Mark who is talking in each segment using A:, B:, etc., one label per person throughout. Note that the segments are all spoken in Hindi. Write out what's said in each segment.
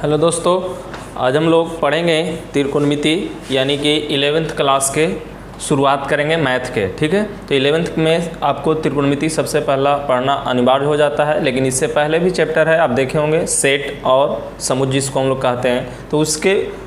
A: हेलो दोस्तों, आज हम लोग पढ़ेंगे त्रिकोणमिति यानी कि 11th क्लास के शुरुआत करेंगे मैथ के। ठीक है, तो 11th में आपको त्रिकोणमिति सबसे पहला पढ़ना अनिवार्य हो जाता है, लेकिन इससे पहले भी चैप्टर है, आप देखे होंगे सेट और समुच्चय जिसको हम लोग कहते हैं, तो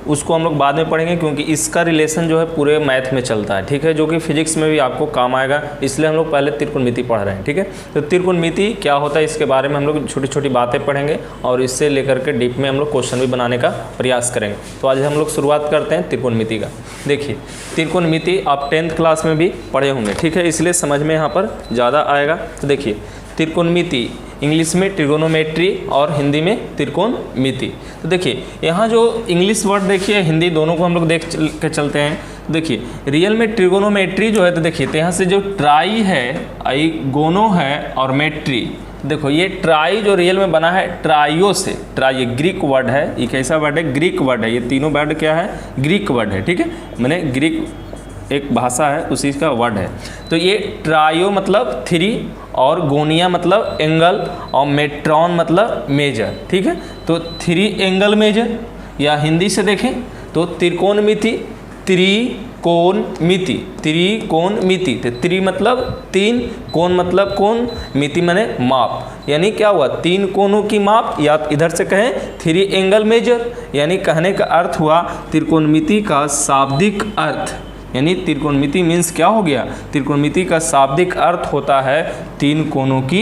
A: उसको हम लोग बाद में पढ़ेंगे क्योंकि इसका रिलेशन जो है पूरे मैथ में चलता है। ठीक है, जो कि फिजिक्स में भी आपको काम आएगा, इसलिए हम लोग पहले त्रिकोणमिति पढ़ रहे हैं। ठीक है, तो त्रिकोणमिति क्या होता है इसके बारे में हम लोग छोटी छोटी बातें पढ़ेंगे और इससे लेकर के डीप में हम लोग क्वेश्चन भी बनाने का प्रयास करेंगे। तो आज हम लोग शुरुआत करते हैं त्रिकोणमिति का। देखिए, त्रिकोणमिति आप 10th क्लास में भी पढ़े होंगे। ठीक है, इसलिए समझ में यहाँ पर ज़्यादा आएगा। तो देखिए, त्रिकोणमिति इंग्लिश में ट्रिगोनोमेट्री और हिंदी में त्रिकोणमिति। तो देखिए, यहाँ जो इंग्लिश वर्ड देखिए, हिंदी दोनों को हम लोग देख के चलते हैं। तो देखिए, रियल में ट्रिगोनोमेट्री जो है, तो देखिए तो यहाँ से जो ट्राई है, आई गोनो है और मेट्री, देखो ये ट्राई जो रियल में बना है ट्राइयो से। ट्राई ये ग्रीक वर्ड है, ये कैसा वर्ड है? ग्रीक वर्ड है। ये तीनों वर्ड क्या है? ग्रीक वर्ड है। ठीक है, मैंने ग्रीक एक भाषा है उसी का वर्ड है। तो ये ट्रायो मतलब थ्री और गोनिया मतलब एंगल और मेट्रॉन मतलब मेजर। ठीक है, तो थ्री एंगल मेजर, या हिंदी से देखें तो त्रिकोणमिति, त्रिकोणमिति, त्रिकोणमिति। तो त्रि मतलब तीन, कोण मतलब कोण, मिति माने माप, यानी क्या हुआ? तीन कोणों की माप, या इधर से कहें थ्री एंगल मेजर। यानी कहने का अर्थ हुआ त्रिकोणमिति का शाब्दिक अर्थ, यानी त्रिकोणमिति मीन्स क्या हो गया? त्रिकोणमिति का शाब्दिक अर्थ होता है तीन कोणों की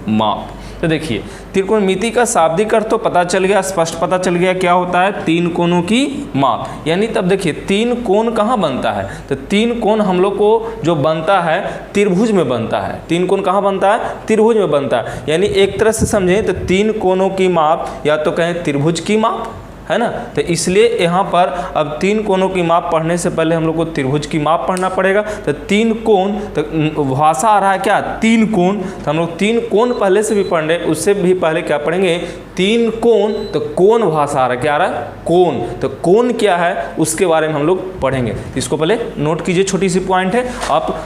A: माप। तो देखिए, त्रिकोणमिति का शाब्दिक अर्थ तो पता चल गया, स्पष्ट पता चल गया क्या होता है? तीन कोणों की माप। यानी तब देखिए, तीन कोण कहाँ बनता है? तो तीन कोण हम लोग को जो बनता है त्रिभुज में बनता है। तीन कोण कहाँ बनता है? त्रिभुज में बनता है। यानी एक तरह से समझें तो तीन कोणों की माप, या तो कहें त्रिभुज की माप, है ना। तो इसलिए यहाँ पर अब तीन कोणों की माप पढ़ने से पहले हम लोग को त्रिभुज की माप पढ़ना पड़ेगा। तो तीन कोण, तो भाषा आ रहा है क्या? तीन कोण। तो हम लोग तीन कोण पहले से भी पढ़ रहे, उससे भी पहले क्या पढ़ेंगे? तीन कोण। तो कोण भाषा आ रहा है, क्या आ रहा है? कोण। तो कोण क्या है उसके बारे में हम लोग पढ़ेंगे। इसको पहले नोट कीजिए, छोटी सी पॉइंट है। आप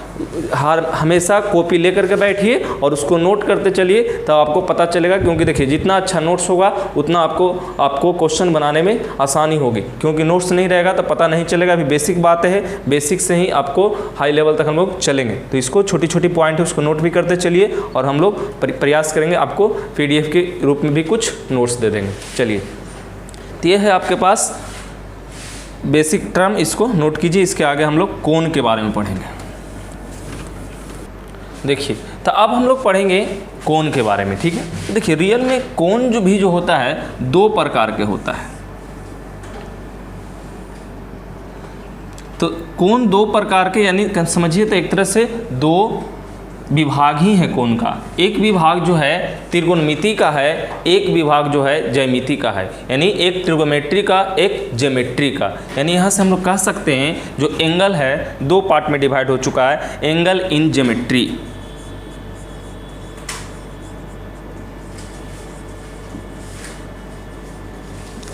A: हमेशा कॉपी लेकर के बैठिए और उसको नोट करते चलिए, तब आपको पता चलेगा। क्योंकि देखिए, जितना अच्छा नोट्स होगा उतना आपको क्वेश्चन बनाने में आसानी होगी, क्योंकि नोट्स नहीं रहेगा तो पता नहीं चलेगा। अभी बेसिक बातें है, बेसिक से ही आपको हाई लेवल तक हम लोग चलेंगे। तो इसको छोटी छोटी पॉइंट है उसको नोट भी करते चलिए, और हम लोग प्रयास करेंगे आपको पीडीएफ के रूप में भी कुछ नोट्स दे देंगे। चलिए, तो ये है आपके पास बेसिक टर्म, इसको नोट कीजिए। इसके आगे हम लोग कोण के बारे में पढ़ेंगे। देखिए, तो अब हम लोग पढ़ेंगे कोण के बारे में। ठीक है, तो देखिए, रियल में कोण जो होता है दो प्रकार के होता है। तो कोण दो प्रकार के, यानी समझिए तो एक तरह से दो विभाग ही है कोण का। एक विभाग जो है त्रिकोणमिति का है, एक विभाग जो है ज्यामिति का है। यानी एक ट्रिगोनोमेट्री का, एक ज्योमेट्री का। यानी यहाँ से हम लोग कह सकते हैं जो एंगल है दो पार्ट में डिवाइड हो चुका है। Angle in geometry,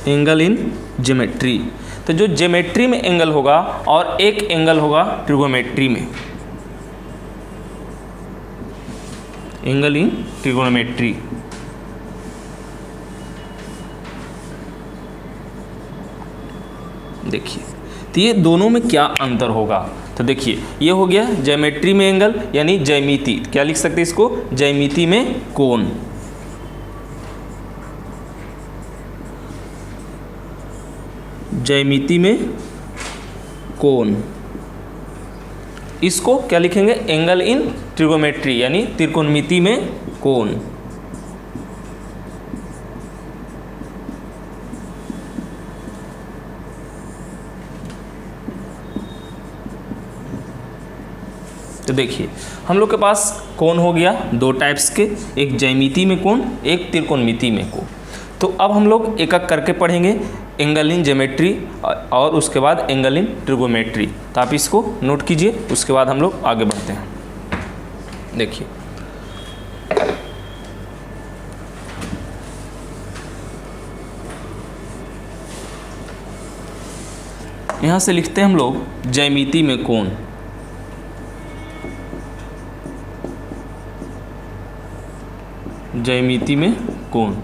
A: angle in geometry. तो जो ज्योमेट्री में एंगल होगा और एक एंगल होगा ट्रिगोनोमेट्री में, एंगल इन ट्रिगोनोमेट्री। देखिए, तो ये दोनों में क्या अंतर होगा? तो देखिए, ये हो गया ज्योमेट्री में एंगल, यानी ज्यामिति। क्या लिख सकते हैं इसको? ज्यामिति में कोण। ज्यामिति में कोण, इसको क्या लिखेंगे? एंगल इन ट्रिगोनोमेट्री, यानी त्रिकोणमिति में कोण। तो देखिए, हम लोग के पास कोण हो गया दो टाइप्स के, एक ज्यामिति में कोण, एक त्रिकोणमिति में कोण। तो अब हम लोग एक एक करके पढ़ेंगे, एंगल इन ज्योमेट्री और उसके बाद एंगल इन ट्रिगोनोमेट्री। तो आप इसको नोट कीजिए, उसके बाद हम लोग आगे बढ़ते हैं। देखिए, यहाँ से लिखते हैं हम लोग ज्यामिति में कोण। ज्यामिति में कोण।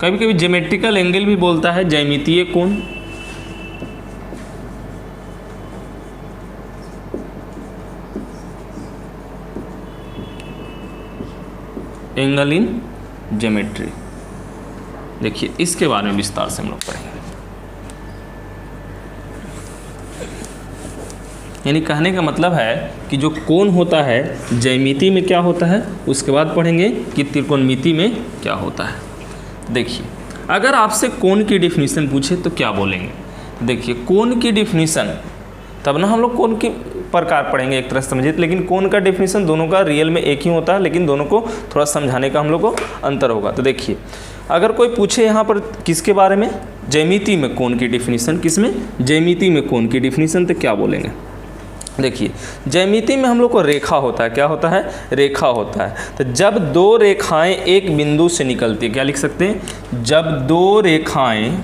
A: कभी कभी ज्योमेट्रिकल एंगल भी बोलता है, ज्यामितीय कोण। एंगल इन ज्योमेट्री, देखिए इसके बारे में विस्तार से हम लोग पढ़ेंगे। यानी कहने का मतलब है कि जो कोण होता है ज्यामिति में क्या होता है, उसके बाद पढ़ेंगे कि त्रिकोणमिति में क्या होता है। देखिए अगर आपसे कोण की डिफिनीशन पूछे तो क्या बोलेंगे। देखिए कोण की डिफिनीशन, तब ना हम लोग कोण की प्रकार पढ़ेंगे एक तरह से समझिए, लेकिन कोण का डिफिनीशन दोनों का रियल में एक ही होता है, लेकिन दोनों को थोड़ा समझाने का हम लोग को अंतर होगा। तो देखिए अगर कोई पूछे यहाँ पर किसके बारे में, ज्यामिति में कोण की डिफिनीशन, किसमें, ज्यामिति में कोण की डिफिनीशन, तो क्या बोलेंगे। देखिए ज्यामिति में हम लोग को रेखा होता है, क्या होता है, रेखा होता है। तो जब दो रेखाएं एक बिंदु से निकलती है, क्या लिख सकते हैं, जब दो रेखाएं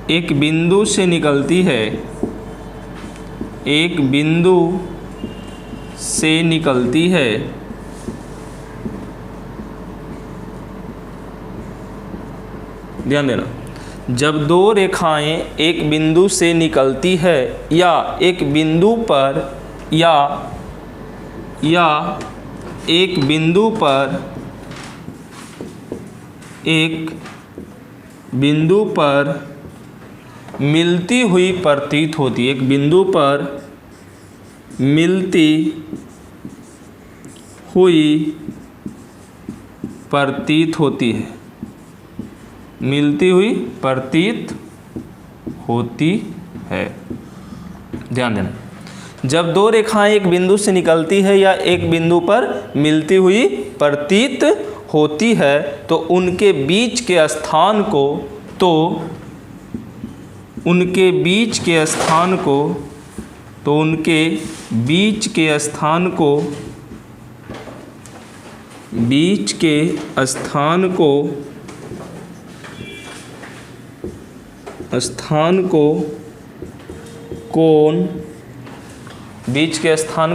A: एक बिंदु से निकलती है, एक बिंदु से निकलती है, ध्यान देना, जब दो रेखाएं एक बिंदु से निकलती है या एक बिंदु पर मिलती हुई प्रतीत होती है, एक बिंदु पर मिलती हुई प्रतीत होती है, मिलती हुई प्रतीत होती है। ध्यान देना, जब दो रेखाएं एक बिंदु से निकलती है या एक बिंदु पर मिलती हुई प्रतीत होती है तो उनके बीच के स्थान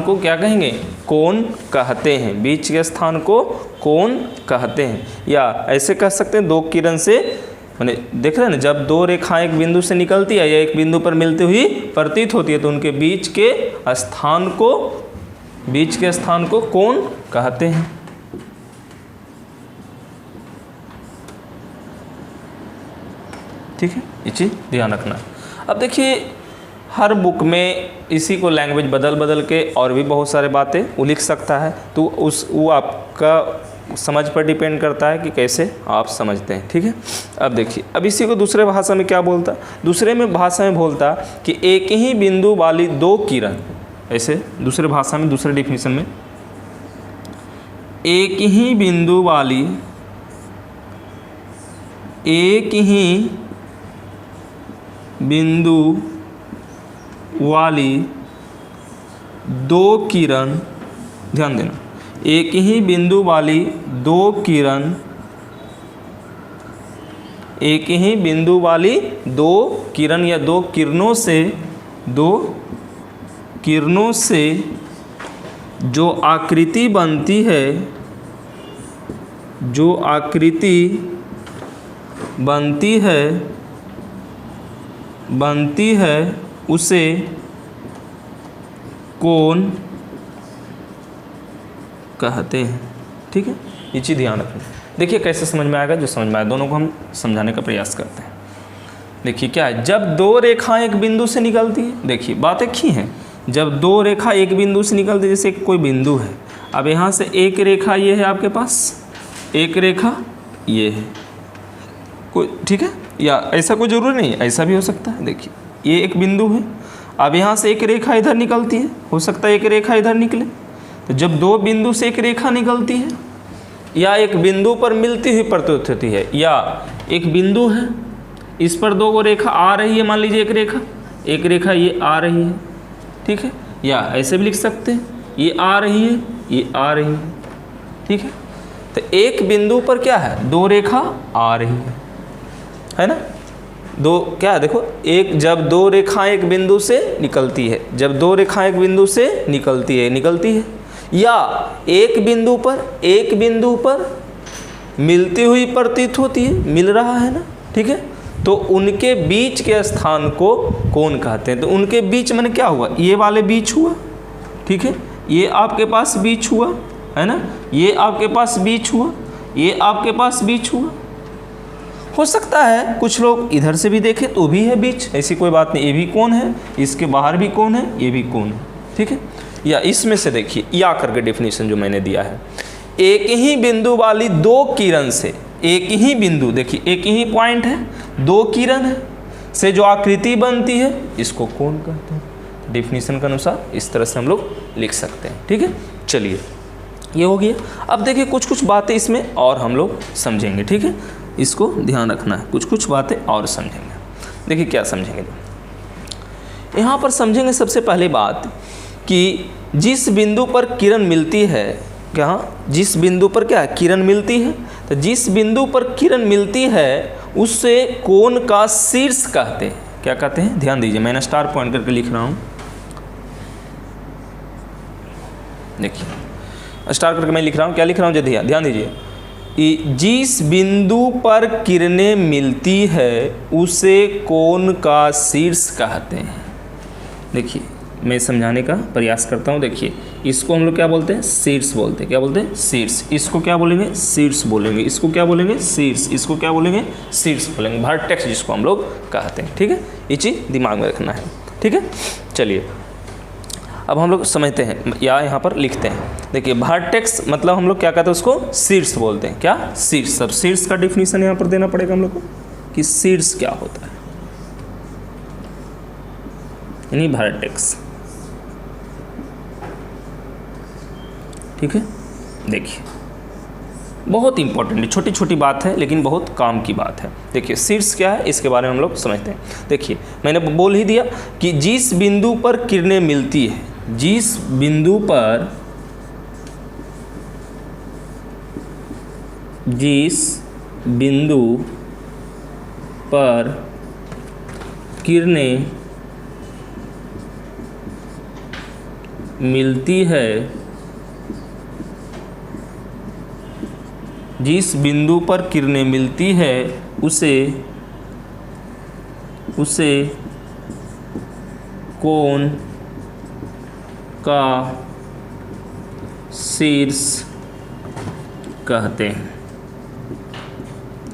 A: को क्या कहेंगे, कोण कहते हैं, बीच के स्थान को कोण कहते हैं। या ऐसे कह सकते हैं, दो किरण से, माने देख रहे हैं ना, जब दो रेखाएं एक बिंदु से निकलती है या एक बिंदु पर मिलती हुई प्रतीत होती है तो उनके बीच के स्थान को कोण कहते हैं। ठीक है, ये चीज़ ध्यान रखना। अब देखिए हर बुक में इसी को लैंग्वेज बदल के और भी बहुत सारे बातें वो लिख सकता है, तो वो आपका समझ पर डिपेंड करता है कि कैसे आप समझते हैं। ठीक है, अब देखिए, अब इसी को दूसरे भाषा में क्या बोलता, दूसरे भाषा में बोलता कि एक ही बिंदु वाली दो किरण, ऐसे दूसरे भाषा में दूसरे डिफिनीशन में, एक ही बिंदु वाली दो किरण, ध्यान देना, एक ही बिंदु वाली दो किरण या दो किरणों से जो आकृति बनती है उसे कोण कहते हैं। ठीक है, ये चीज़ ध्यान रखना। देखिए कैसे समझ में आएगा, जो समझ में आए दोनों को हम समझाने का प्रयास करते हैं। देखिए क्या है, जब दो रेखाएं एक बिंदु से निकलती है, देखिए बात एक ही है, जब दो रेखा एक बिंदु से निकलती है, जैसे कोई बिंदु है, अब यहाँ से एक रेखा ये है आपके पास, एक रेखा ये है कोई, ठीक है, या ऐसा कोई ज़रूरी नहीं है, ऐसा भी हो सकता है। देखिए ये एक बिंदु है, अब यहाँ से एक रेखा इधर निकलती है, हो सकता है एक रेखा इधर निकले। तो जब दो बिंदु से एक रेखा निकलती है या एक बिंदु पर मिलती हुई प्रतीत होती है, या एक बिंदु है इस पर दो रेखा आ रही है, मान लीजिए एक रेखा ये आ रही है, ठीक है, या ऐसे भी लिख सकते हैं, ये आ रही है, ये आ रही है, ठीक है। तो एक बिंदु पर क्या है, दो रेखा आ रही है ना। दो क्या है देखो, एक जब दो रेखाएं एक बिंदु से निकलती है, जब दो रेखाएं एक बिंदु से निकलती है, या एक बिंदु पर मिलती हुई प्रतीत होती है, मिल रहा है ना, ठीक है, तो उनके बीच के स्थान को कोण कहते हैं। तो उनके बीच मैंने क्या हुआ, ये वाले बीच हुआ, ठीक है, ये आपके पास बीच हुआ है ना, ये आपके पास बीच हुआ, ये आपके पास बीच हुआ। हो सकता है कुछ लोग इधर से भी देखें तो भी है बीच, ऐसी कोई बात नहीं, ये भी कोण है, इसके बाहर भी कोण है, ये भी कोण है, ठीक है। या इसमें से देखिए या करके डेफिनेशन जो मैंने दिया है, एक ही बिंदु वाली दो किरण से, एक ही बिंदु, देखिए एक ही पॉइंट है, दो किरण है, से जो आकृति बनती है इसको कोण कहते हैं। डेफिनेशन के अनुसार इस तरह से हम लोग लिख सकते हैं, ठीक है। चलिए ये हो गया। अब देखिए कुछ कुछ बातें इसमें और हम लोग समझेंगे, ठीक है, इसको ध्यान रखना है, कुछ कुछ बातें और समझेंगे। देखिए क्या समझेंगे, यहाँ पर समझेंगे सबसे पहली बात कि जिस बिंदु पर किरण मिलती है, क्या जिस बिंदु पर क्या किरण मिलती है, तो जिस बिंदु पर किरण मिलती है उससे कोण का शीर्ष कहते हैं। क्या कहते हैं, ध्यान दीजिए, मैंने स्टार पॉइंट करके लिख रहा हूँ, देखिए स्टार करके मैं लिख रहा हूँ, क्या लिख रहा हूँ, ध्यान दीजिए, जिस बिंदु पर किरणें मिलती है उसे कोण का शीर्ष कहते हैं। देखिए मैं समझाने का प्रयास करता हूँ। देखिए इसको हम लोग क्या बोलते हैं, शीर्ष बोलते हैं। क्या बोलते हैं, शीर्ष। इसको क्या बोलेंगे, शीर्ष बोलेंगे। इसको क्या बोलेंगे, शीर्ष। इसको क्या बोलेंगे, शीर्ष बोलेंगे। वर्टेक्स जिसको हम लोग कहते हैं, ठीक है, ये चीज़ दिमाग में रखना है, ठीक है। चलिए अब हम लोग समझते हैं या यहाँ पर लिखते हैं। देखिए वर्टेक्स मतलब हम लोग क्या कहते हैं, उसको शीर्ष बोलते हैं। क्या, शीर्ष। सब शीर्ष का डेफिनेशन यहाँ पर देना पड़ेगा हम लोग को कि शीर्ष क्या होता है, यानी वर्टेक्स, ठीक है। देखिए बहुत इंपॉर्टेंट है, छोटी छोटी बात है लेकिन बहुत काम की बात है। देखिए शीर्ष क्या है इसके बारे में हम लोग समझते हैं। देखिए मैंने बोल ही दिया कि जिस बिंदु पर किरणें मिलती है, जिस बिंदु पर, जिस बिंदु पर किरणें मिलती है, जिस बिंदु पर किरणें मिलती है उसे कोण का शीर्ष कहते हैं,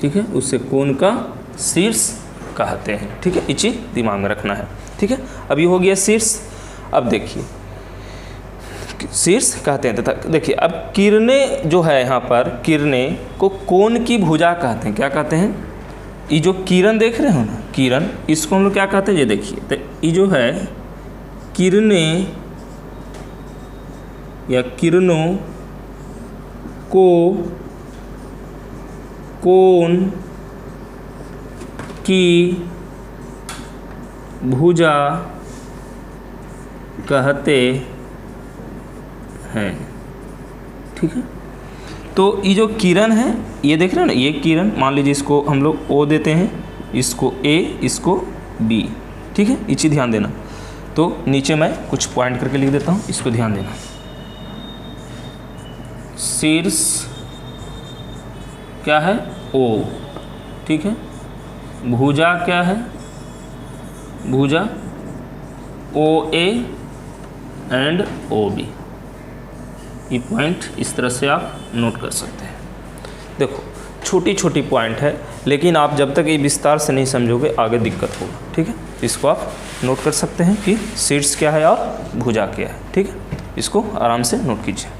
A: ठीक है, उसे कोण का शीर्ष कहते हैं, ठीक है। ये चीज़ दिमाग में रखना है, ठीक है। अब ये हो गया शीर्ष। अब देखिए शीर्ष कहते हैं तथा देखिए अब किरणें जो है, यहाँ पर किरणें को कोण की भुजा कहते हैं। क्या कहते हैं, ये जो किरण देख रहे हो ना, किरण, इसको हम लोग क्या कहते हैं, ये देखिए, तो ये जो है किरणें या किरणों को कोण की भुजा कहते हैं, ठीक है। तो ये जो किरण है, ये देख रहे हो ना, ये किरण, मान लीजिए इसको हम लोग ओ देते हैं, इसको ए, इसको बी, ठीक है। ये चीज़ ध्यान देना। तो नीचे मैं कुछ पॉइंट करके लिख देता हूँ, इसको ध्यान देना। शीर्ष क्या है, ओ, ठीक है। भुजा क्या है, भुजा ओ ए एंड ओ बी। ये पॉइंट इस तरह से आप नोट कर सकते हैं। देखो छोटी छोटी पॉइंट है, लेकिन आप जब तक ये विस्तार से नहीं समझोगे आगे दिक्कत होगा, ठीक है। इसको आप नोट कर सकते हैं कि शीर्ष क्या है और भुजा क्या है, ठीक है। इसको आराम से नोट कीजिए।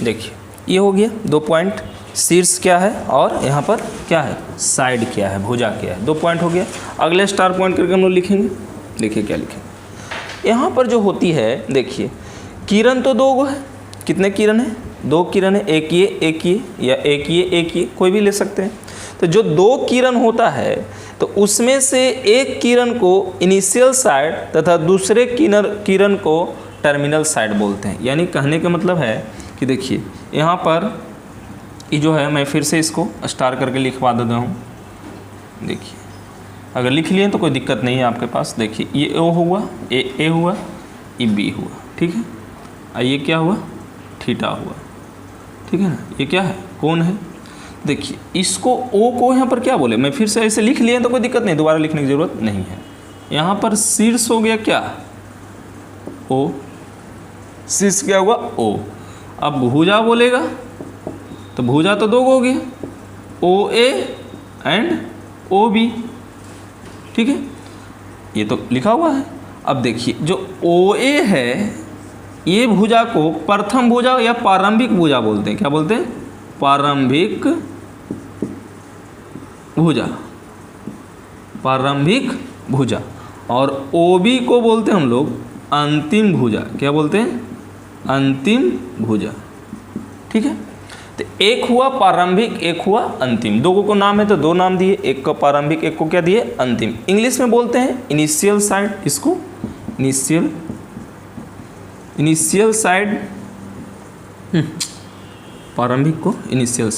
A: देखिए ये हो गया 2 पॉइंट, शीर्ष क्या है और यहाँ पर क्या है, साइड क्या है, भुजा क्या है। 2 पॉइंट हो गया। अगले स्टार पॉइंट करके हम लोग लिखेंगे। देखिए क्या लिखेंगे, यहाँ पर जो होती है, देखिए किरण तो 2 है, कितने किरण है, 2 किरण है, एक ये या एक ये कोई भी ले सकते हैं। तो जो 2 किरण होता है तो उसमें से एक किरण को इनिशियल साइड तथा दूसरे किरण को टर्मिनल साइड बोलते हैं। यानी कहने का मतलब है कि देखिए यहाँ पर ये जो है मैं फिर से इसको स्टार करके लिखवा देता हूँ। देखिए अगर लिख लिए तो कोई दिक्कत नहीं है आपके पास। देखिए ये ओ हुआ, ए हुआ, ये बी हुआ, ठीक है। और ये क्या हुआ, थीटा हुआ, ठीक है ना। ये क्या है, कोण है। देखिए इसको ओ को यहाँ पर क्या बोले, मैं फिर से ऐसे लिख लिए तो कोई दिक्कत नहीं, दोबारा लिखने की ज़रूरत नहीं है। यहाँ पर शीर्ष हो गया क्या, ओ, शीर्ष क्या हुआ, ओ। अब भुजा बोलेगा तो भुजा तो दो हो गया, ओ ए एंड ओ बी, ठीक है। ये तो लिखा हुआ है। अब देखिए जो ओ ए है, ये भुजा को प्रथम भुजा या प्रारंभिक भुजा बोलते हैं। क्या बोलते हैं, प्रारंभिक भुजा, प्रारंभिक भुजा। और ओ बी को बोलते हैं हम लोग अंतिम भुजा। क्या बोलते हैं, अंतिम भुजा, ठीक है। तो एक हुआ प्रारंभिक, एक हुआ अंतिम, दो को नाम है तो दो नाम दिए, एक को प्रारंभिक, एक को क्या दिए, अंतिम। इंग्लिश में बोलते हैं इनिशियल साइड, इसको इनिशियल साइड, प्रारंभिक को इनिशियल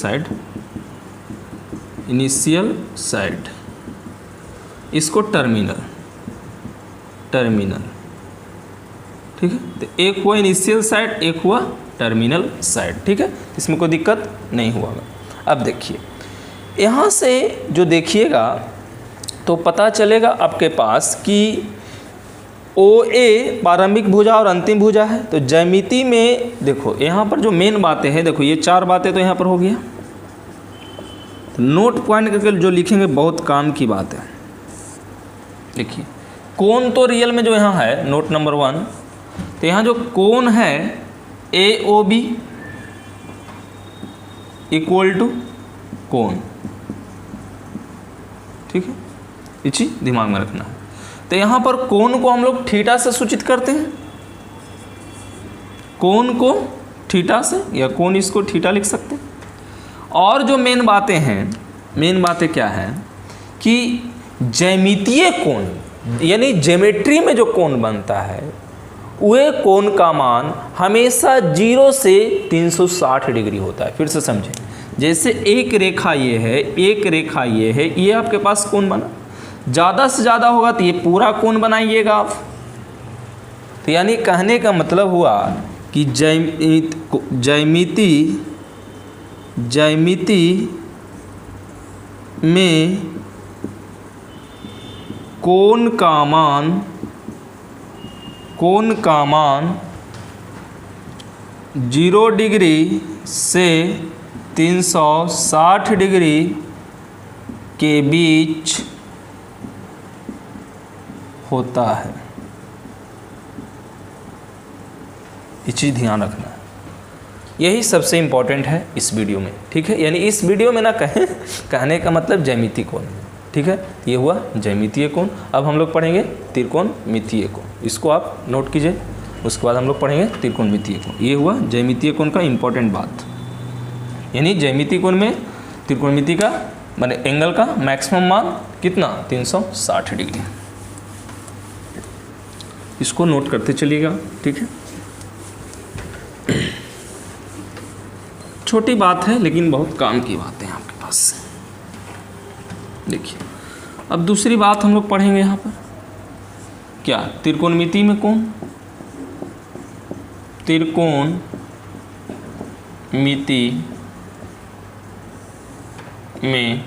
A: साइड, इसको टर्मिनल, ठीक है। तो एक हुआ इनिशियल साइड, एक हुआ टर्मिनल साइड, ठीक है। इसमें कोई दिक्कत नहीं हुआ। अब देखिए यहाँ से जो देखिएगा तो पता चलेगा आपके पास कि ओ ए प्रारंभिक भुजा और अंतिम भुजा है। तो ज्यामिति में देखो यहाँ पर जो मेन बातें हैं, देखो ये चार बातें तो यहाँ पर हो गया। तो नोट पॉइंट करके जो लिखेंगे बहुत काम की बात है। देखिए कोण तो रियल में जो यहाँ है, नोट नंबर 1, तो यहाँ जो कोण है ए ओ बी इक्वल टू कोण, ठीक है। ये चीज दिमाग में रखना है। तो यहाँ पर कोण को हम लोग थीटा से सूचित करते हैं, कोण को थीटा से, या कोण इसको थीटा लिख सकते हैं। और जो मेन बातें हैं, मेन बातें क्या है कि ज्यामितीय कोण यानी ज्योमेट्री में जो कोण बनता है, वह कोण का मान हमेशा 0 से 360 डिग्री होता है। फिर से समझें, जैसे एक रेखा ये है, एक रेखा ये है, ये आपके पास कोण बना, ज़्यादा से ज़्यादा होगा तो ये पूरा कोण बनाइएगा आप। तो यानी कहने का मतलब हुआ कि ज्यामिति में कोण का मान 0 डिग्री से 360 डिग्री के बीच होता है। ये चीज़ ध्यान रखना है, यही सबसे इम्पोर्टेंट है इस वीडियो में, ठीक है। यानी इस वीडियो में ना कहने का मतलब ज्यामितीय कोण, ठीक है। ये हुआ ज्यामितीय कोण। अब हम लोग पढ़ेंगे त्रिकोणमितीय कोण, इसको आप नोट कीजिए। उसके बाद हम लोग पढ़ेंगे त्रिकोणमितीय कोण। ये हुआ ज्यामितीय कोण का इम्पोर्टेंट बात। यानी ज्यामितीय कोण में त्रिकोणमिति का माने एंगल का मैक्सिमम मान कितना, 360 डिग्री। इसको नोट करते चलिएगा, ठीक है। छोटी बात है लेकिन बहुत काम की बात है आपके पास। देखिए अब दूसरी बात हम लोग पढ़ेंगे यहाँ पर, क्या, त्रिकोणमिति में कोण, त्रिकोणमिति में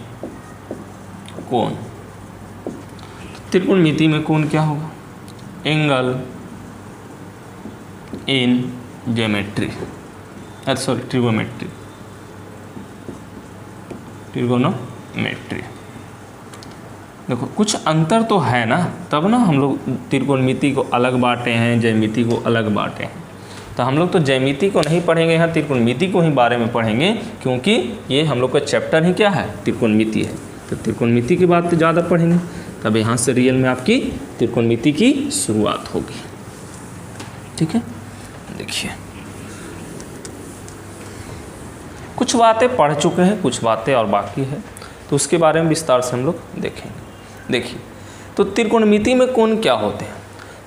A: कोण। त्रिकोणमिति में कोण क्या होगा, एंगल इन ज्योमेट्री, ट्रिगोनोमेट्री। देखो कुछ अंतर तो है ना, तब ना हम लोग त्रिकोणमिति को अलग बांटे हैं, ज्यामिति को अलग बांटे हैं। तो हम लोग तो ज्यामिति को नहीं पढ़ेंगे, यहाँ त्रिकोणमिति को ही बारे में पढ़ेंगे, क्योंकि ये हम लोग का चैप्टर ही क्या है, त्रिकोणमिति है। तो त्रिकोणमिति की बात तो ज़्यादा पढ़ेंगे, तब यहाँ से रियल में आपकी त्रिकोणमिति की शुरुआत होगी, ठीक है। देखिए कुछ बातें पढ़ चुके हैं, कुछ बातें और बाकी है, तो उसके बारे में विस्तार से हम लोग देखेंगे। देखिए तो त्रिकोणमिति में कोण क्या होते हैं।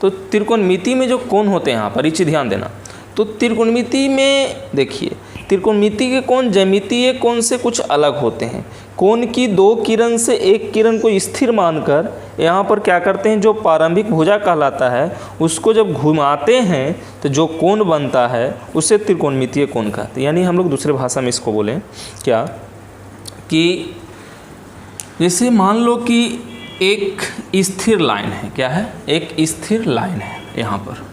A: तो त्रिकोणमिति में जो कोण होते हैं, यहाँ पर इसे ध्यान देना। तो त्रिकोणमिति में देखिए त्रिकोणमितीय के कोण ज्यामितीय कोण से कुछ अलग होते हैं। कोण की दो किरण से एक किरण को स्थिर मानकर यहाँ पर क्या करते हैं, जो प्रारंभिक भुजा कहलाता है उसको जब घुमाते हैं तो जो कोण बनता है उसे त्रिकोणमितीय कोण कहते हैं। यानी हम लोग दूसरे भाषा में इसको बोलें क्या, कि जैसे मान लो कि एक स्थिर लाइन है, क्या है, एक स्थिर लाइन है यहाँ पर।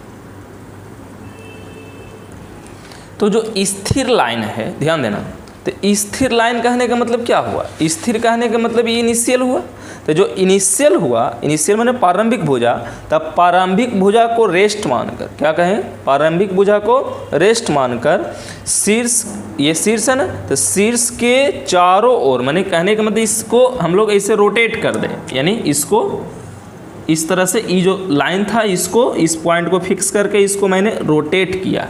A: तो जो स्थिर लाइन है, ध्यान देना, तो स्थिर लाइन कहने का मतलब क्या हुआ, स्थिर कहने का मतलब ये इनिशियल हुआ। तो जो इनिशियल हुआ, इनिशियल माने प्रारंभिक भुजा, तब प्रारंभिक भुजा को रेस्ट मानकर, क्या कहें, प्रारंभिक भुजा को रेस्ट मानकर शीर्ष, ये शीर्ष है ना, तो शीर्ष के चारों ओर, माने कहने का मतलब इसको हम लोग ऐसे रोटेट कर दें, यानी इसको इस तरह से, ये जो लाइन था इसको, इस पॉइंट को फिक्स करके इसको मैंने रोटेट किया।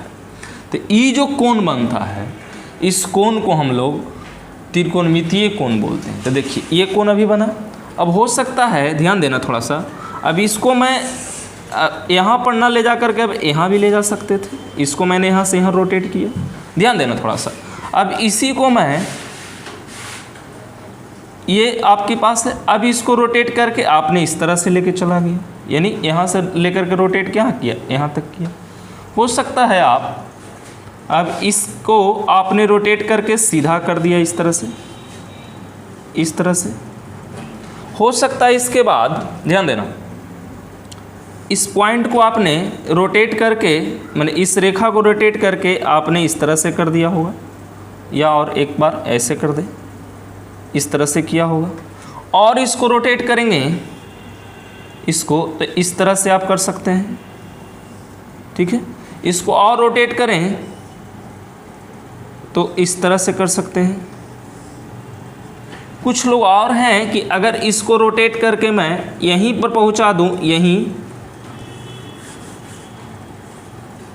A: तो ये जो कोण बनता है, इस कोण को हम लोग त्रिकोणमितीय कोण बोलते हैं। तो देखिए ये कोण अभी बना। अब हो सकता है, ध्यान देना थोड़ा सा, अब इसको मैं यहाँ पर ना ले जा करके अब यहाँ भी ले जा सकते थे, इसको मैंने यहाँ से यहाँ रोटेट किया, ध्यान देना थोड़ा सा। अब इसी को मैं, ये आपके पास है, अब इसको रोटेट करके आपने इस तरह से लेके चला गया, यानी यहाँ से लेकर के रोटेट क्या किया, यहाँ तक किया। हो सकता है आप अब इसको आपने रोटेट करके सीधा कर दिया इस तरह से, इस तरह से। हो सकता है इसके बाद, ध्यान देना, इस पॉइंट को आपने रोटेट करके, माने इस रेखा को रोटेट करके आपने इस तरह से कर दिया होगा, या और एक बार ऐसे कर दे, इस तरह से किया होगा। और इसको रोटेट करेंगे इसको, तो इस तरह से आप कर सकते हैं, ठीक है। इसको और रोटेट करें तो इस तरह से कर सकते हैं। कुछ लोग और हैं कि अगर इसको रोटेट करके मैं यहीं पर पहुंचा दूं,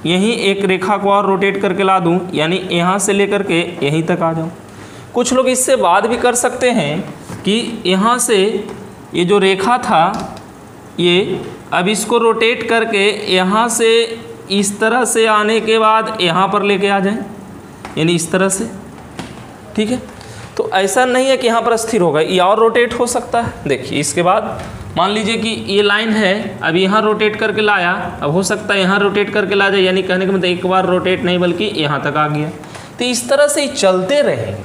A: यहीं एक रेखा को और रोटेट करके ला दूं, यानी यहाँ से लेकर के यहीं तक आ जाऊं। कुछ लोग इससे बाद भी कर सकते हैं कि यहाँ से ये जो रेखा था, ये अब इसको रोटेट करके यहाँ से इस तरह से आने के बाद यहाँ पर लेके आ जाएं, यानी इस तरह से, ठीक है। तो ऐसा नहीं है कि यहाँ पर स्थिर होगा, ये और रोटेट हो सकता है। देखिए इसके बाद मान लीजिए कि ये लाइन है, अब यहाँ रोटेट करके लाया, अब हो सकता है यहाँ रोटेट करके ला जाए, यानी कहने का मतलब एक बार रोटेट नहीं बल्कि यहाँ तक आ गया। तो इस तरह से ही चलते रहेंगे।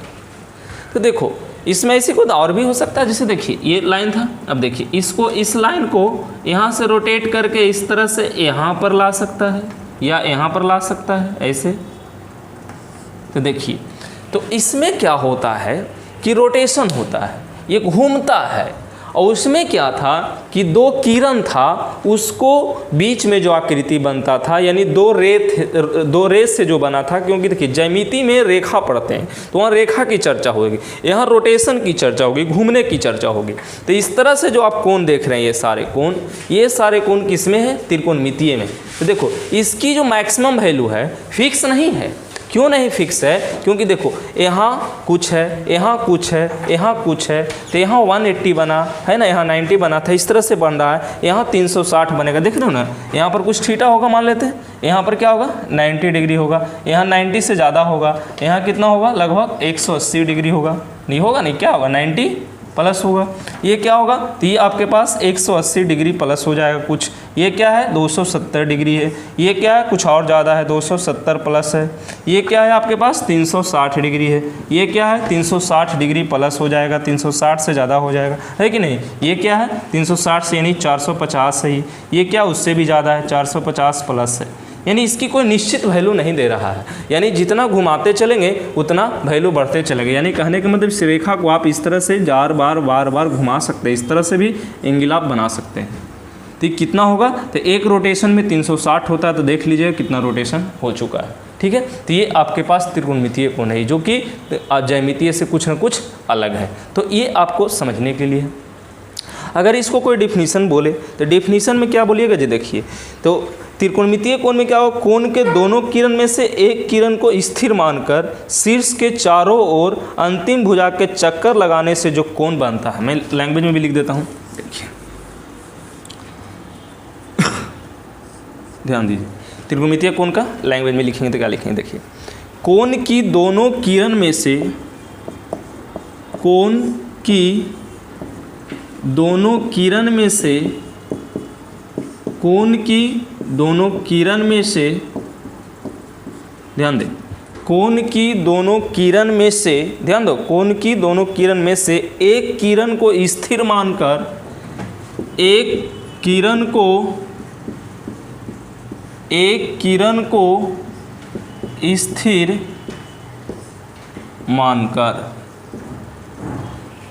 A: तो देखो इसमें ऐसी कोई और भी हो सकता है, जैसे देखिए ये लाइन था, अब देखिए इसको, इस लाइन को यहाँ से रोटेट करके इस तरह से यहाँ पर ला सकता है, या यहाँ पर ला सकता है, ऐसे। तो देखिए, तो इसमें क्या होता है कि रोटेशन होता है, ये घूमता है। और उसमें क्या था कि दो किरण था, उसको बीच में जो आकृति बनता था, यानी दो रेस से जो बना था, क्योंकि देखिए ज्यामिति में रेखा पढ़ते हैं तो वहाँ रेखा की चर्चा होगी, यहाँ रोटेशन की चर्चा होगी, घूमने की चर्चा होगी। तो इस तरह से जो आप कोण देख रहे हैं, ये सारे कोण किस में है, त्रिकोणमितीय में। तो देखो इसकी जो मैक्सिमम वैल्यू है फिक्स नहीं है। क्यों नहीं फिक्स है, क्योंकि देखो यहाँ कुछ है, यहाँ कुछ है, यहाँ कुछ है, तो यहाँ 180 बना है ना, यहाँ 90 बना था, इस तरह से बन रहा है, यहाँ 360 बनेगा, देख रहे हो ना। यहाँ पर कुछ थीटा होगा, मान लेते हैं, यहाँ पर क्या होगा 90 डिग्री होगा, यहाँ 90 से ज़्यादा होगा, यहाँ कितना होगा लगभग 180 डिग्री होगा, नहीं होगा, नहीं क्या होगा 90 प्लस होगा। ये क्या होगा, तो ये आपके पास 180 डिग्री प्लस हो जाएगा कुछ। ये क्या है 270 डिग्री है, ये क्या है कुछ और ज़्यादा है 270 प्लस है, ये क्या है आपके पास 360 डिग्री है, ये क्या है 360 डिग्री प्लस हो जाएगा, 360 से ज़्यादा हो जाएगा, है कि नहीं। ये क्या है 360 से यानी 450 है ही, ये क्या उससे भी ज़्यादा है 450 प्लस है, यानी इसकी कोई निश्चित वैल्यू नहीं दे रहा है। यानी जितना घुमाते चलेंगे उतना वैल्यू बढ़ते चलेंगे। यानी कहने का मतलब इस रेखा को आप इस तरह से बार बार घुमा सकते हैं, इस तरह से भी एंगल आप बना सकते हैं। तो कितना होगा, तो एक रोटेशन में 360 होता है, तो देख लीजिए कितना रोटेशन हो चुका है, ठीक है। तो ये आपके पास त्रिकोणमितीय कोण है, जो कि ज्यामितीय से कुछ न कुछ अलग है। तो ये आपको समझने के लिए। अगर इसको कोई डिफिनीशन बोले तो डिफिनीशन में क्या बोलिएगा जी, देखिए तो त्रिकोणमितीय कोण में क्या होगा, कोण के दोनों किरण में से एक किरण को स्थिर मानकर शीर्ष के चारों ओर अंतिम भुजा के चक्कर लगाने से जो कोण बनता है, मैं लैंग्वेज में भी लिख देता हूँ, देखिए ध्यान दीजिए। त्रिकोणमितीय कोण का लैंग्वेज में लिखेंगे तो क्या लिखेंगे, देखिए कोण की दोनों किरण में से, कोण की दोनों किरण में से, कोण की दोनों किरण में से, ध्यान दें, कोण की दोनों किरण में से, ध्यान दो, कोण की दोनों किरण में से एक किरण को स्थिर मानकर, एक किरण को स्थिर मानकर,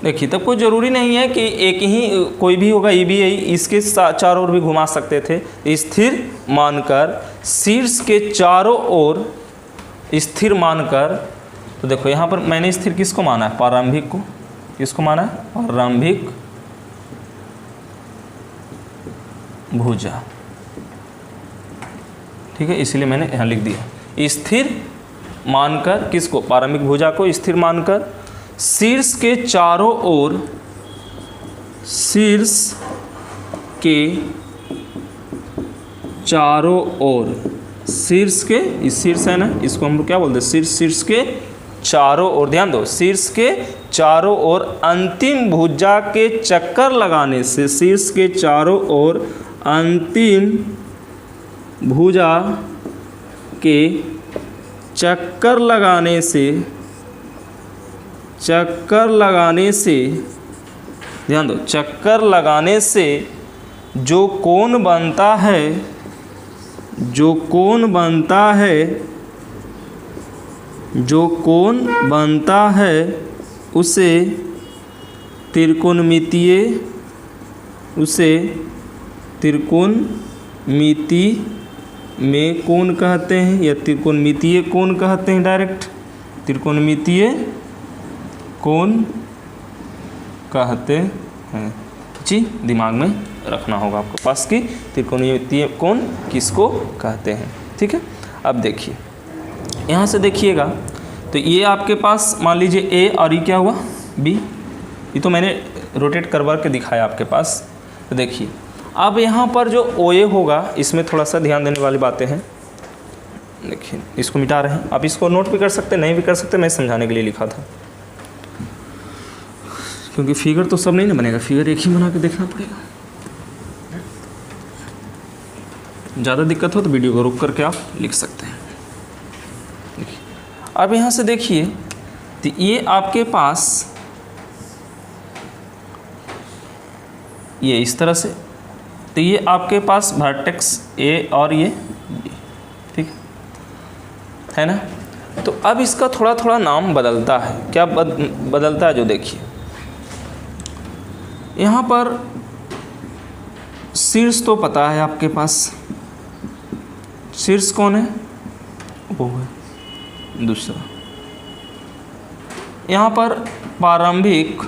A: देखिए तब कोई ज़रूरी नहीं है कि एक ही कोई भी होगा, ये भी यही, इसके चारों ओर भी घुमा सकते थे। स्थिर मानकर, शीर्ष के चारों ओर स्थिर मानकर, तो देखो यहाँ पर मैंने स्थिर किसको माना है? प्रारंभिक को। किसको माना है? प्रारंभिक भुजा, ठीक है, इसलिए मैंने यहाँ लिख दिया स्थिर मानकर, किसको? प्रारंभिक भुजा को स्थिर मानकर, शीर्ष के चारों ओर, शीर्ष के चारों ओर, शीर्ष के, इस शीर्ष है ना, इसको हम लोग क्या बोलते हैं? शीर्ष, शीर्ष के चारों ओर, ध्यान दो, शीर्ष के चारों ओर अंतिम भुजा के चक्कर लगाने से, शीर्ष के चारों ओर अंतिम भुजा के चक्कर लगाने से, चक्कर लगाने से, ध्यान दो, चक्कर लगाने से जो कोण बनता है, जो कोण बनता है, जो कोण बनता है उसे त्रिकोणमितीय, उसे त्रिकोणमिति में कोण कहते हैं, या त्रिकोणमितीय कोण कहते हैं, डायरेक्ट त्रिकोणमितीय कोण कहते हैं। जी, दिमाग में रखना होगा आपको पास कि त्रिकोणमितीय कोण किसको कहते हैं, ठीक है। अब देखिए यहाँ से देखिएगा, तो ये आपके पास मान लीजिए ए, और ये क्या हुआ? बी। ये तो मैंने रोटेट करवा के दिखाया आपके पास। तो देखिए अब यहाँ पर जो ओ ए होगा, इसमें थोड़ा सा ध्यान देने वाली बातें हैं। देखिए इसको मिटा रहे हैं, आप इसको नोट भी कर सकते, नहीं भी कर सकते, मैं समझाने के लिए लिखा था, क्योंकि फिगर तो सब नहीं ना बनेगा, फिगर एक ही बना के देखना पड़ेगा। ज़्यादा दिक्कत हो तो वीडियो को रोक करके आप लिख सकते हैं। देखिए अब यहाँ से देखिए, तो ये आपके पास ये इस तरह से, तो ये आपके पास वर्टेक्स ए और ये बी, ठीक है ना। तो अब इसका थोड़ा थोड़ा नाम बदलता है, क्या बदलता है? जो देखिए यहाँ पर शीर्ष तो पता है आपके पास, शीर्ष कौन है? वो है दूसरा। यहाँ पर प्रारंभिक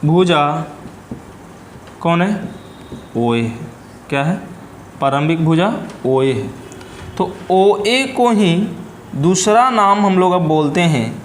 A: भुजा कौन है? ओ ए है। क्या है? प्रारंभिक भुजा ओ ए है। तो ओ ए को ही दूसरा नाम हम लोग अब बोलते हैं,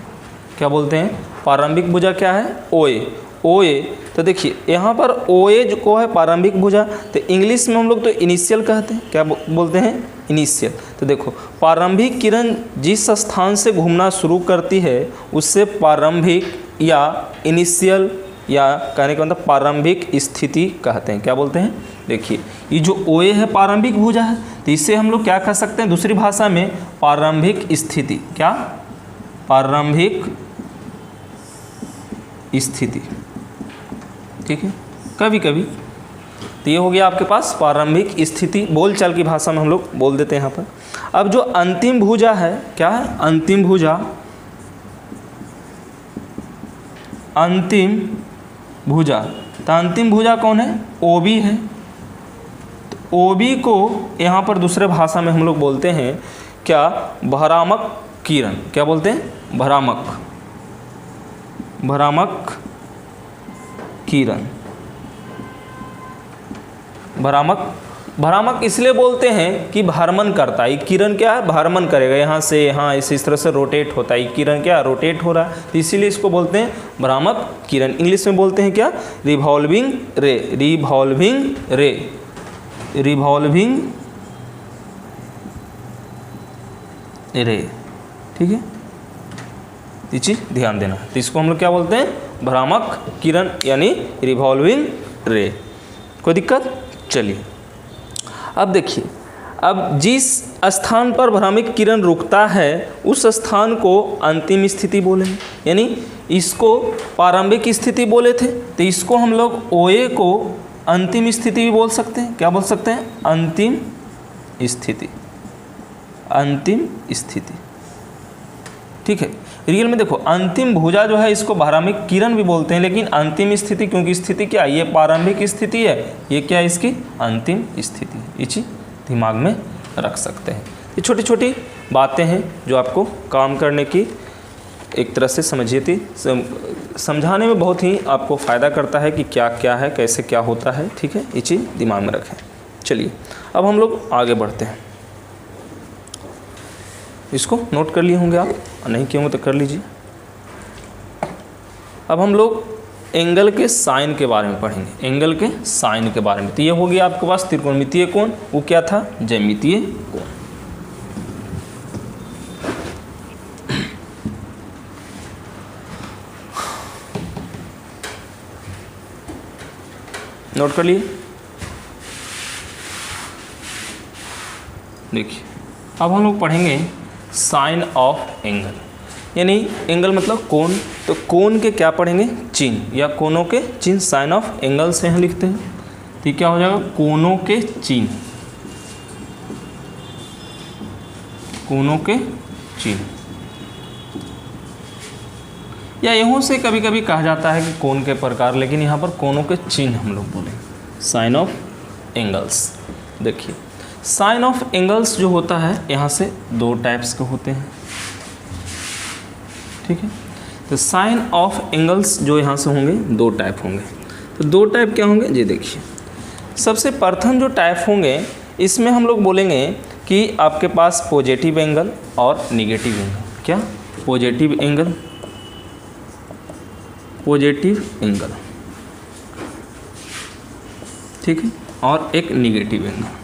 A: क्या बोलते हैं? प्रारंभिक भुजा क्या है? ओ ए। ओ ए, तो देखिए यहाँ पर ओ ए जो को है प्रारंभिक भुजा, तो इंग्लिश में हम लोग तो इनिशियल कहते हैं, क्या बोलते हैं? इनिशियल। तो देखो प्रारंभिक किरण जिस स्थान से घूमना शुरू करती है उससे प्रारंभिक या इनिशियल, या कहने का मतलब प्रारंभिक स्थिति कहते हैं। क्या बोलते हैं? देखिए ये जो ओ ए है प्रारंभिक भुजा है, तो इससे हम लोग क्या कह सकते हैं दूसरी भाषा में? प्रारंभिक स्थिति। क्या? प्रारंभिक स्थिति, ठीक है। कभी कभी तो ये हो गया आपके पास प्रारंभिक स्थिति, बोलचाल की भाषा में हम लोग बोल देते हैं यहाँ पर। अब जो अंतिम भुजा है, क्या है? अंतिम भुजा, अंतिम भुजा, तो अंतिम भुजा कौन है? ओ बी है। तो ओ बी को यहाँ पर दूसरे भाषा में हम लोग बोलते हैं क्या? भ्रामक किरण। क्या बोलते हैं? भ्रामक, भ्रामक किरण, भ्रामक भ्रामक इसलिए बोलते हैं कि भ्रमण करता है। किरण क्या है, भ्रमण करेगा, यहाँ से यहाँ इस तरह से रोटेट होता है। किरण क्या रोटेट हो रहा है, तो इसीलिए इसको बोलते हैं भ्रामक किरण। इंग्लिश में बोलते हैं क्या, रिवॉल्विंग रे, रिवॉल्विंग रे, रिवॉल्विंग रे, ठीक है, ये चीज़ ध्यान देना। तो इसको हम लोग क्या बोलते हैं, भ्रामक किरण यानी रिवॉल्विंग रे। कोई दिक्कत, चलिए अब देखिए, अब जिस स्थान पर भ्रामक किरण रुकता है उस स्थान को अंतिम स्थिति बोलेंगे, यानी इसको प्रारंभिक स्थिति बोले थे, तो इसको हम लोग OA को अंतिम स्थिति भी बोल सकते हैं। क्या बोल सकते हैं, अंतिम स्थिति, अंतिम स्थिति, ठीक है। रियल में देखो अंतिम भुजा जो है इसको भ्रामक किरण भी बोलते हैं, लेकिन अंतिम स्थिति, क्योंकि स्थिति क्या, ये प्रारंभिक स्थिति है, ये क्या है इसकी अंतिम स्थिति। ये चीज़ दिमाग में रख सकते हैं। ये छोटी छोटी बातें हैं जो आपको काम करने की एक तरह से समझिए थी, समझाने में बहुत ही आपको फ़ायदा करता है कि क्या क्या है, कैसे क्या होता है, ठीक है। ये चीज़ दिमाग में रखें। चलिए अब हम लोग आगे बढ़ते हैं। इसको नोट कर लिए होंगे आप, नहीं किए होंगे तो कर लीजिए। अब हम लोग एंगल के साइन के बारे में पढ़ेंगे, एंगल के साइन के बारे में। तो ये हो गया आपके पास त्रिकोणमितीय कोण, वो क्या था, ज्यामितीय कोण। नोट कर लिए, देखिए अब हम लोग पढ़ेंगे साइन ऑफ एंगल, यानी एंगल मतलब कोण, तो कोण के क्या पढ़ेंगे, चिन्ह, या कोणों के चिन्ह। साइन ऑफ एंगल से यहाँ लिखते हैं, तो क्या हो जाएगा, कोणों के चिन्ह, कोणों के चिन्ह, या यहाँ से कभी कभी कहा जाता है कि कोण के प्रकार, लेकिन यहाँ पर कोणों के चिन्ह हम लोग बोलेंगे, साइन ऑफ एंगल्स। देखिए साइन ऑफ एंगल्स जो होता है यहाँ से दो टाइप्स के होते हैं, ठीक है। तो साइन ऑफ एंगल्स जो यहाँ से होंगे दो टाइप होंगे। तो दो टाइप क्या होंगे, ये देखिए। सबसे प्रथम जो टाइप होंगे इसमें हम लोग बोलेंगे कि आपके पास पॉजिटिव एंगल और निगेटिव एंगल। क्या, पॉजिटिव एंगल, पॉजिटिव एंगल, ठीक है, और एक निगेटिव एंगल,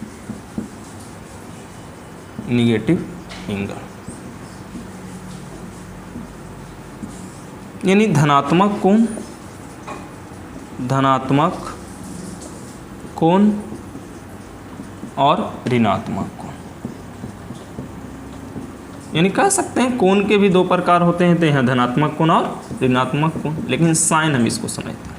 A: निगेटिव एंगल, यानी धनात्मक कोण, धनात्मक कोण और ऋणात्मक कोण। यानी कह सकते हैं कोण के भी दो प्रकार होते हैं, तो यहाँ धनात्मक कोण और ऋणात्मक कोण, लेकिन साइन हम इसको समझते हैं।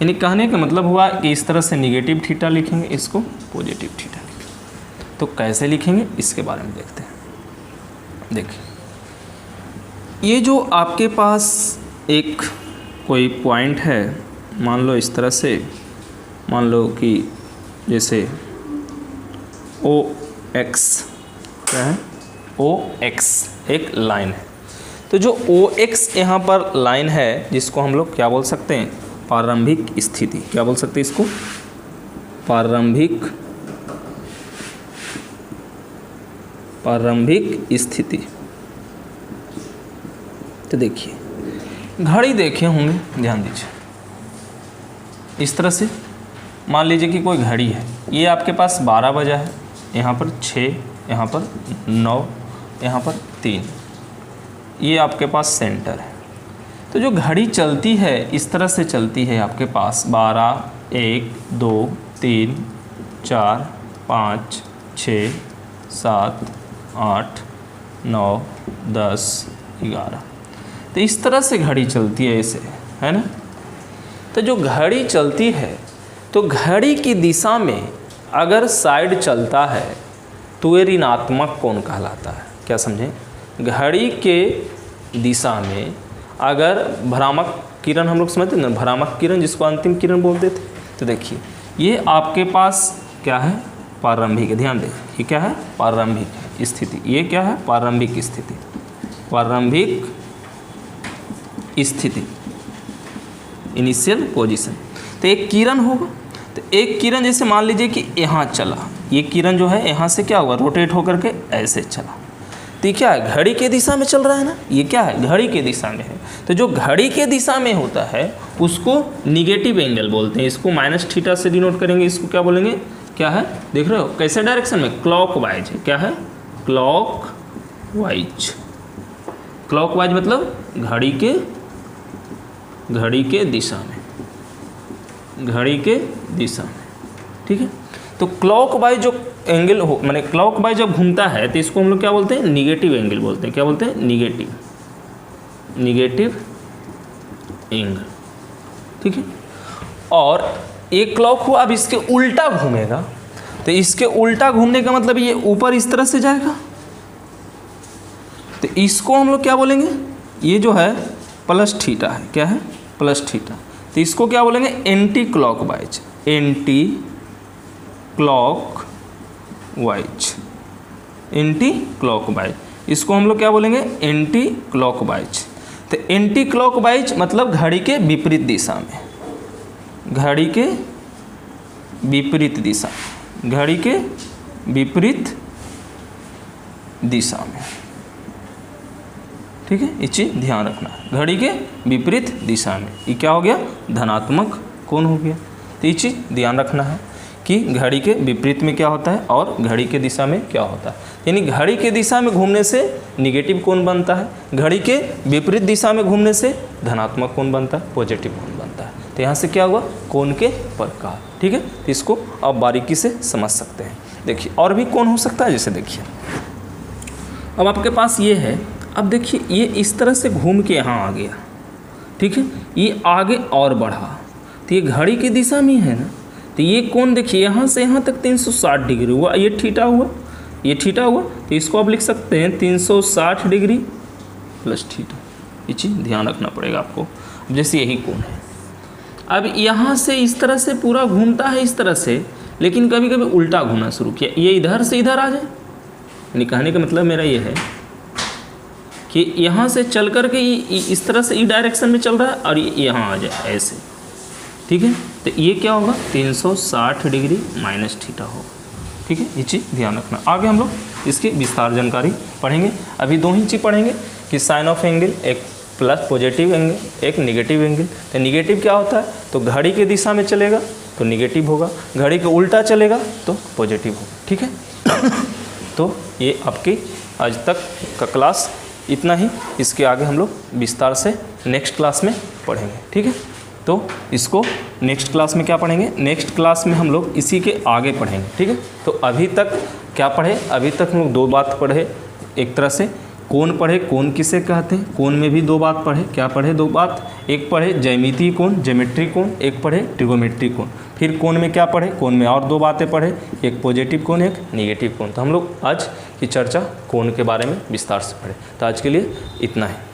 A: यानी कहने का मतलब हुआ कि इस तरह से निगेटिव थीटा लिखेंगे, इसको पॉजिटिव थीटा लिखेंगे। तो कैसे लिखेंगे इसके बारे में देखते हैं। देखिए ये जो आपके पास एक कोई पॉइंट है, मान लो इस तरह से, मान लो कि जैसे OX, क्या है, OX एक लाइन है। तो जो OX यहाँ पर लाइन है जिसको हम लोग क्या बोल सकते हैं, प्रारंभिक स्थिति। क्या बोल सकते हैं इसको, प्रारंभिक स्थिति। तो देखिए घड़ी देखे होंगे, ध्यान दीजिए, इस तरह से मान लीजिए कि कोई घड़ी है, ये आपके पास 12 बजा है, यहाँ पर 6, यहाँ पर 9, यहाँ पर 3, ये आपके पास सेंटर है। तो जो घड़ी चलती है इस तरह से चलती है आपके पास 12, 1, 2, 3, 4, 5, 6, 7, 8, 9, 10, 11। तो इस तरह से घड़ी चलती है ऐसे, है ना। तो जो घड़ी चलती है तो घड़ी की दिशा में अगर साइड चलता है तो ये ऋणात्मक कोण कहलाता है। क्या समझें, घड़ी के दिशा में अगर भ्रामक किरण, हम लोग समझते हैं ना भ्रामक किरण जिसको अंतिम किरण बोलते थे। तो देखिए ये आपके पास क्या है, प्रारंभिक है, ध्यान दें ये क्या है, प्रारंभिक स्थिति। ये क्या है, प्रारंभिक स्थिति, प्रारंभिक स्थिति, इनिशियल पोजीशन। तो एक किरण होगा, तो एक किरण जैसे मान लीजिए कि यहाँ चला, ये किरण जो है यहाँ से क्या हुआ, रोटेट होकर के ऐसे चला, तो ये क्या है, घड़ी के दिशा में चल रहा है ना, ये क्या है, घड़ी के दिशा में है। तो जो घड़ी के दिशा में होता है उसको निगेटिव एंगल बोलते हैं, इसको माइनस थीटा से डिनोट करेंगे, इसको क्या बोलेंगे, क्या है, देख रहे हो कैसे डायरेक्शन में, क्लॉकवाइज है, क्या है, क्लॉकवाइज। क्लॉकवाइज मतलब घड़ी के दिशा में, घड़ी के दिशा में, ठीक है। तो क्लॉकवाइज जो एंगल हो, माने क्लॉकवाइज जब घूमता है तो इसको हम लोग क्या बोलते हैं, निगेटिव एंगल बोलते हैं, क्या बोलते हैं, निगेटिव एंगल, ठीक है। और एक क्लॉक हुआ, अब इसके उल्टा घूमेगा, तो इसके उल्टा घूमने का मतलब ये ऊपर इस तरह से जाएगा, तो इसको हम लोग क्या बोलेंगे, ये जो है प्लस थीटा है, क्या है, प्लस थीटा, तो इसको क्या बोलेंगे, anti clockwise, anti clockwise, anti clockwise, इसको हम लोग क्या बोलेंगे, एंटी क्लॉकवाइज। तो एंटी क्लॉकवाइज मतलब घड़ी के विपरीत दिशा में, घड़ी के विपरीत दिशा, घड़ी के विपरीत दिशा में, ठीक है, ये चीज़ ध्यान रखना है, घड़ी के विपरीत दिशा में, ये क्या हो गया, धनात्मक कोण हो गया। तो ये चीज़ ध्यान रखना है कि घड़ी के विपरीत में क्या होता है और घड़ी के दिशा में क्या होता है, यानी घड़ी के दिशा में घूमने से निगेटिव कोण बनता है, घड़ी के विपरीत दिशा में घूमने से धनात्मक कोण बनता है, पॉजिटिव कोण बनता है। तो यहाँ से क्या हुआ, कोण के प्रकार, ठीक है। तो इसको आप बारीकी से समझ सकते हैं। देखिए और भी कोण हो सकता है, जैसे देखिए अब आपके पास ये है, अब देखिए ये इस तरह से घूम के यहाँ आ गया, ठीक है, ये आगे और बढ़ा, तो ये घड़ी की दिशा में है ना, तो ये कोण देखिए यहाँ से यहाँ तक 360 डिग्री हुआ, ये थीटा हुआ, ये थीटा हुआ, तो इसको आप लिख सकते हैं 360 डिग्री प्लस थीटा। ये चीज़ ध्यान रखना पड़ेगा आपको। जैसे यही कोण है, अब यहाँ से इस तरह से पूरा घूमता है इस तरह से, लेकिन कभी कभी उल्टा घूमना शुरू किया, ये इधर से इधर आ जाए, यानी कहने का मतलब मेरा ये है कि यहाँ से चल कर के इस तरह से ई डायरेक्शन में चल रहा है और यहाँ आ जाए ऐसे, ठीक है। तो ये क्या होगा, 360 डिग्री माइनस थीटा होगा, ठीक है। ये चीज़ ध्यान रखना। आगे हम लोग इसकी विस्तार जानकारी पढ़ेंगे। अभी दो ही चीज़ पढ़ेंगे कि साइन ऑफ एंगल, एक प्लस पॉजिटिव एंगल, एक निगेटिव एंगल। तो निगेटिव क्या होता है, तो घड़ी की दिशा में चलेगा तो निगेटिव होगा, घड़ी के उल्टा चलेगा तो पॉजिटिव होगा, ठीक है। तो ये आपकी आज तक का क्लास इतना ही, इसके आगे हम लोग विस्तार से नेक्स्ट क्लास में पढ़ेंगे, ठीक है। तो इसको नेक्स्ट क्लास में क्या पढ़ेंगे, नेक्स्ट क्लास में हम लोग इसी के आगे पढ़ेंगे, ठीक है। तो अभी तक क्या पढ़े, अभी तक हम लोग दो बात पढ़े, एक तरह से कोण पढ़े, कोण किसे कहते हैं, कोण में भी दो बात पढ़े, क्या पढ़े, दो बात, एक पढ़े ज्यामितीय कोण, ज्योमेट्री कोण, एक पढ़े ट्रिगोनोमेट्री कोण। फिर कोण में क्या पढ़े, कोण में और दो बातें पढ़े, एक पॉजिटिव कोण, एक निगेटिव कोण। तो हम लोग आज की चर्चा कोण के बारे में विस्तार से पढ़े। तो आज के लिए इतना है।